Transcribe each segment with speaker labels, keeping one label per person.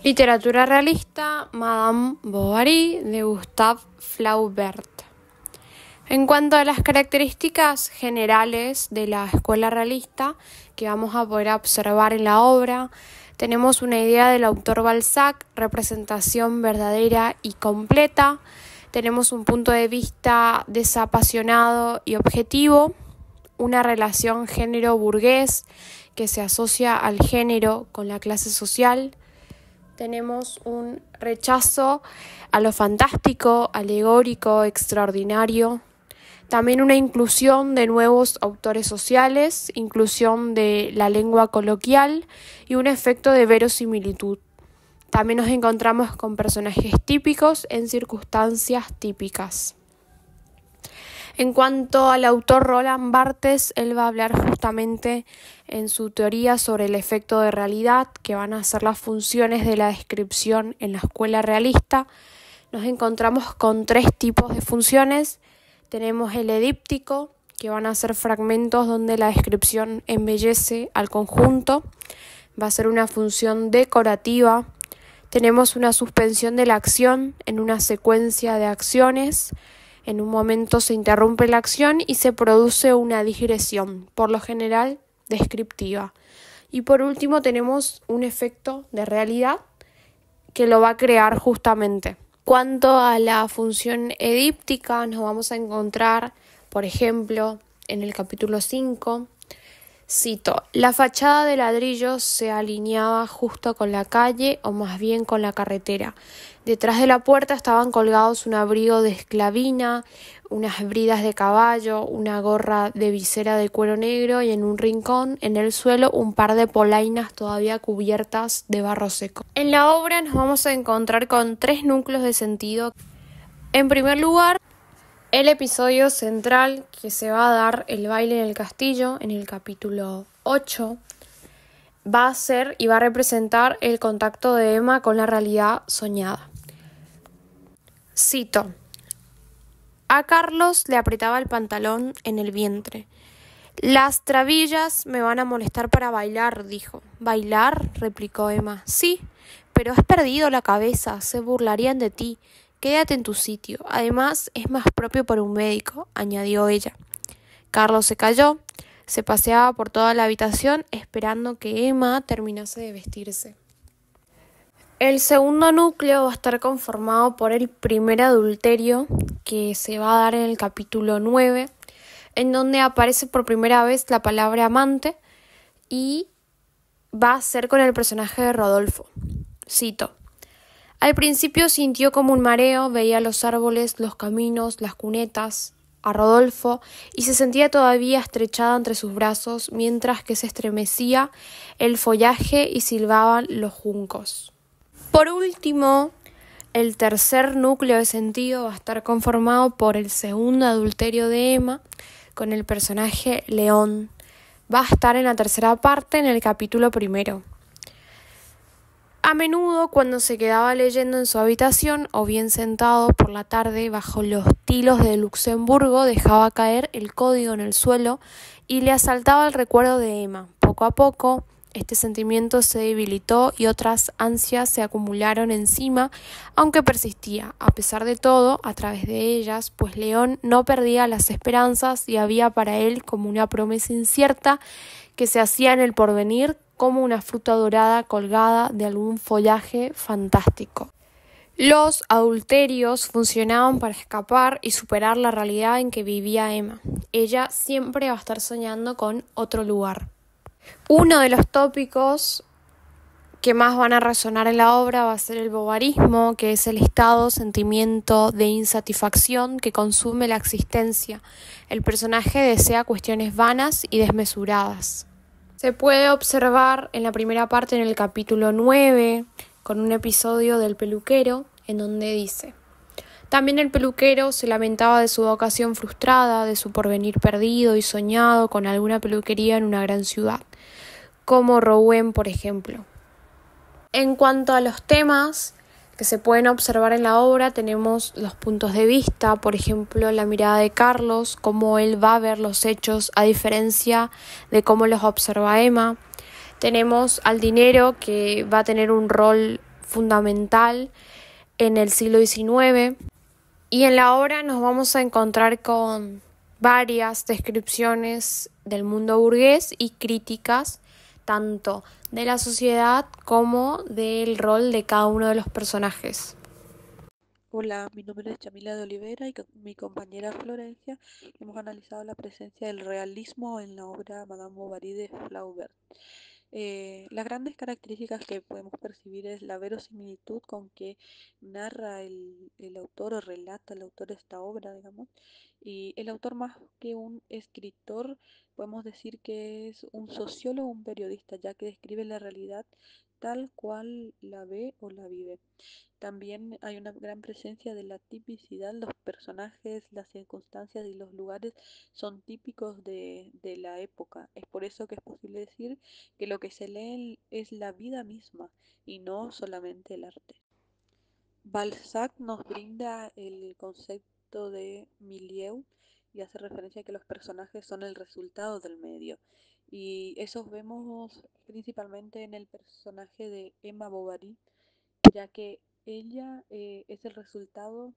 Speaker 1: Literatura realista, Madame Bovary, de Gustave Flaubert. En cuanto a las características generales de la escuela realista que vamos a poder observar en la obra, tenemos una idea del autor Balzac, representación verdadera y completa. Tenemos un punto de vista desapasionado y objetivo, una relación género-burgués que se asocia al género con la clase social. Tenemos un rechazo a lo fantástico, alegórico, extraordinario. También una inclusión de nuevos autores sociales, inclusión de la lengua coloquial y un efecto de verosimilitud. También nos encontramos con personajes típicos en circunstancias típicas. En cuanto al autor Roland Barthes, él va a hablar justamente en su teoría sobre el efecto de realidad, que van a ser las funciones de la descripción en la escuela realista. Nos encontramos con 3 tipos de funciones. Tenemos el edíptico, que van a ser fragmentos donde la descripción embellece al conjunto. Va a ser una función decorativa. Tenemos una suspensión de la acción en una secuencia de acciones. En un momento se interrumpe la acción y se produce una digresión, por lo general descriptiva. Y por último tenemos un efecto de realidad que lo va a crear justamente. Cuanto a la función edíptica, nos vamos a encontrar, por ejemplo, en el capítulo 5, cito: la fachada de ladrillos se alineaba justo con la calle, o más bien con la carretera. Detrás de la puerta estaban colgados un abrigo de esclavina, unas bridas de caballo, una gorra de visera de cuero negro y en un rincón, en el suelo, un par de polainas todavía cubiertas de barro seco. En la obra nos vamos a encontrar con 3 núcleos de sentido. En primer lugar, el episodio central que se va a dar, el baile en el castillo, en el capítulo 8, va a ser y va a representar el contacto de Emma con la realidad soñada. Cito: a Carlos le apretaba el pantalón en el vientre. Las trabillas me van a molestar para bailar, dijo. ¿Bailar?, replicó Emma. Sí, pero has perdido la cabeza, se burlarían de ti. Quédate en tu sitio. Además, es más propio para un médico, añadió ella. Carlos se calló, se paseaba por toda la habitación esperando que Emma terminase de vestirse. El segundo núcleo va a estar conformado por el primer adulterio, que se va a dar en el capítulo 9, en donde aparece por primera vez la palabra amante y va a ser con el personaje de Rodolfo. Cito: al principio sintió como un mareo, veía los árboles, los caminos, las cunetas, a Rodolfo, y se sentía todavía estrechada entre sus brazos, mientras que se estremecía el follaje y silbaban los juncos. Por último, el tercer núcleo de sentido va a estar conformado por el segundo adulterio de Emma con el personaje León. Va a estar en la tercera parte, en el capítulo 1. A menudo, cuando se quedaba leyendo en su habitación o bien sentado por la tarde bajo los tilos de Luxemburgo, dejaba caer el código en el suelo y le asaltaba el recuerdo de Emma. Poco a poco, este sentimiento se debilitó y otras ansias se acumularon encima, aunque persistía, a pesar de todo, a través de ellas, pues León no perdía las esperanzas y había para él como una promesa incierta que se hacía en el porvenir, como una fruta dorada colgada de algún follaje fantástico. Los adulterios funcionaban para escapar y superar la realidad en que vivía Emma. Ella siempre va a estar soñando con otro lugar. Uno de los tópicos que más van a resonar en la obra va a ser el bovarismo, que es el estado, sentimiento de insatisfacción que consume la existencia. El personaje desea cuestiones vanas y desmesuradas. Se puede observar en la primera parte, en el capítulo 9, con un episodio del peluquero, en donde dice: también el peluquero se lamentaba de su vocación frustrada, de su porvenir perdido y soñado con alguna peluquería en una gran ciudad, como Rouen, por ejemplo. En cuanto a los temas que se pueden observar en la obra, tenemos los puntos de vista, por ejemplo, la mirada de Carlos, cómo él va a ver los hechos a diferencia de cómo los observa Emma. Tenemos al dinero, que va a tener un rol fundamental en el siglo XIX. Y en la obra nos vamos a encontrar con varias descripciones del mundo burgués y críticas tanto de la sociedad como del rol de cada uno de los personajes.
Speaker 2: Hola, mi nombre es Camila de Olivera y con mi compañera Florencia hemos analizado la presencia del realismo en la obra Madame Bovary de Flaubert. Las grandes características que podemos percibir es la verosimilitud con que narra el autor o relata el autor esta obra, digamos, y el autor más que un escritor podemos decir que es un sociólogo, un periodista, ya que describe la realidad tal cual la ve o la vive. También hay una gran presencia de la tipicidad, los personajes, las circunstancias y los lugares son típicos de la época. Es por eso que es posible decir que lo que se lee es la vida misma y no solamente el arte. Balzac nos brinda el concepto de milieu y hace referencia a que los personajes son el resultado del medio. Y eso vemos principalmente en el personaje de Emma Bovary, ya que ella es el resultado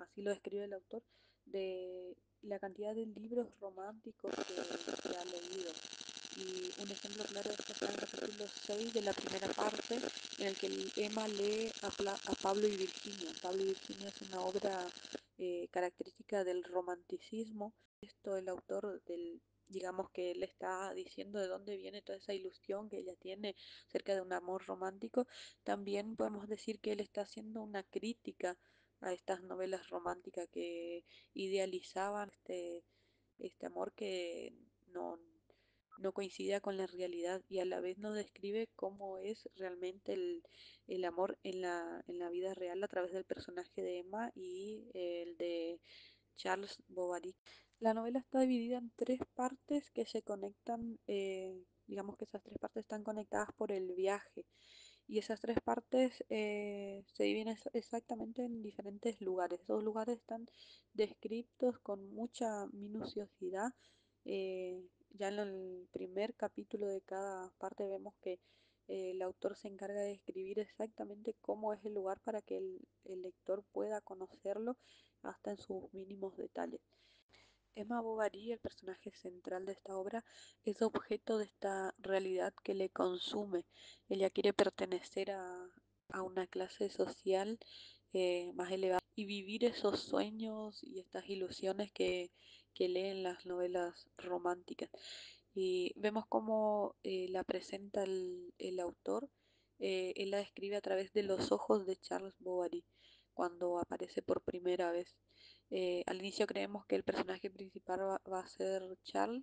Speaker 2: así lo describe el autor, de la cantidad de libros románticos que ha leído. Y un ejemplo claro de esto está en el capítulo 6 de la primera parte, en el que Emma lee a Pablo y Virginia. Pablo y Virginia es una obra característica del romanticismo. Esto el autor digamos que le está diciendo de dónde viene toda esa ilusión que ella tiene acerca de un amor romántico. También podemos decir que él está haciendo una crítica a estas novelas románticas que idealizaban este amor que no, no coincidía con la realidad y a la vez nos describe cómo es realmente el amor en la vida real a través del personaje de Emma y el de Charles Bovary. La novela está dividida en tres partes que se conectan, digamos que esas tres partes están conectadas por el viaje. Y esas tres partes se dividen exactamente en diferentes lugares. Esos lugares están descritos con mucha minuciosidad. Ya en el primer capítulo de cada parte vemos que el autor se encarga de describir exactamente cómo es el lugar para que el lector pueda conocerlo hasta en sus mínimos detalles. Emma Bovary, el personaje central de esta obra, es objeto de esta realidad que le consume. Ella quiere pertenecer a una clase social más elevada y vivir esos sueños y estas ilusiones que leen las novelas románticas. Y vemos cómo la presenta el autor. Él la describe a través de los ojos de Charles Bovary cuando aparece por primera vez. Al inicio creemos que el personaje principal va a ser Charles,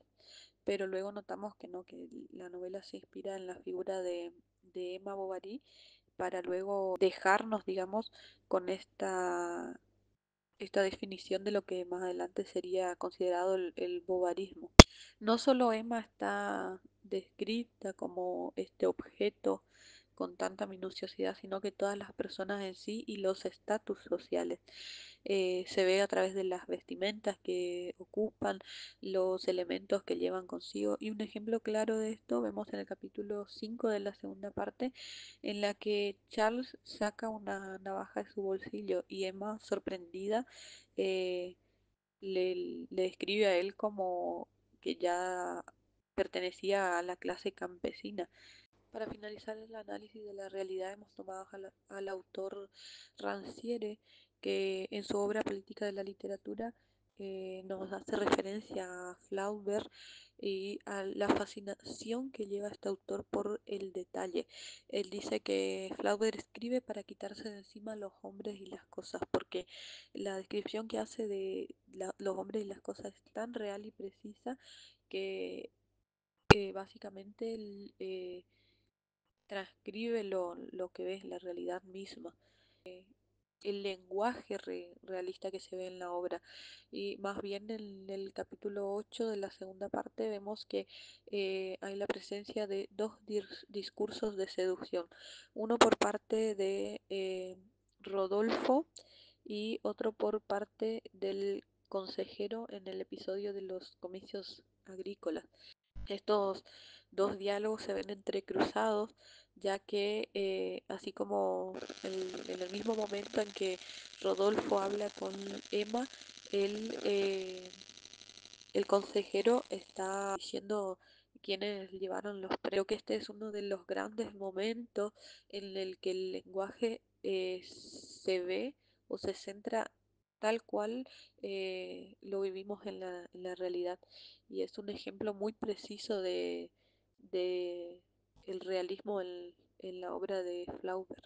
Speaker 2: pero luego notamos que no, que la novela se inspira en la figura de Emma Bovary para luego dejarnos, digamos, con esta definición de lo que más adelante sería considerado el bovarismo. No solo Emma está descrita como este objeto con tanta minuciosidad, sino que todas las personas en sí y los estatus sociales. Se ve a través de las vestimentas que ocupan, los elementos que llevan consigo. Y un ejemplo claro de esto vemos en el capítulo 5 de la segunda parte, en la que Charles saca una navaja de su bolsillo y Emma, sorprendida, eh, le describe a él como que ya pertenecía a la clase campesina. Para finalizar el análisis de la realidad hemos tomado al autor Rancière, que en su obra Política de la Literatura nos hace referencia a Flaubert y a la fascinación que lleva este autor por el detalle. Él dice que Flaubert escribe para quitarse de encima los hombres y las cosas, porque la descripción que hace de los hombres y las cosas es tan real y precisa que básicamente transcribe lo que ves, la realidad misma, el lenguaje realista que se ve en la obra. Y más bien en el capítulo 8 de la segunda parte vemos que hay la presencia de dos discursos de seducción, uno por parte de Rodolfo y otro por parte del consejero en el episodio de los comicios agrícolas. Estos dos diálogos se ven entrecruzados, ya que así como en el mismo momento en que Rodolfo habla con Emma, él, el consejero está diciendo quiénes llevaron los premios. Creo que este es uno de los grandes momentos en el que el lenguaje se ve o se centra tal cual lo vivimos en la realidad. Y es un ejemplo muy preciso de el realismo en la obra de Flaubert.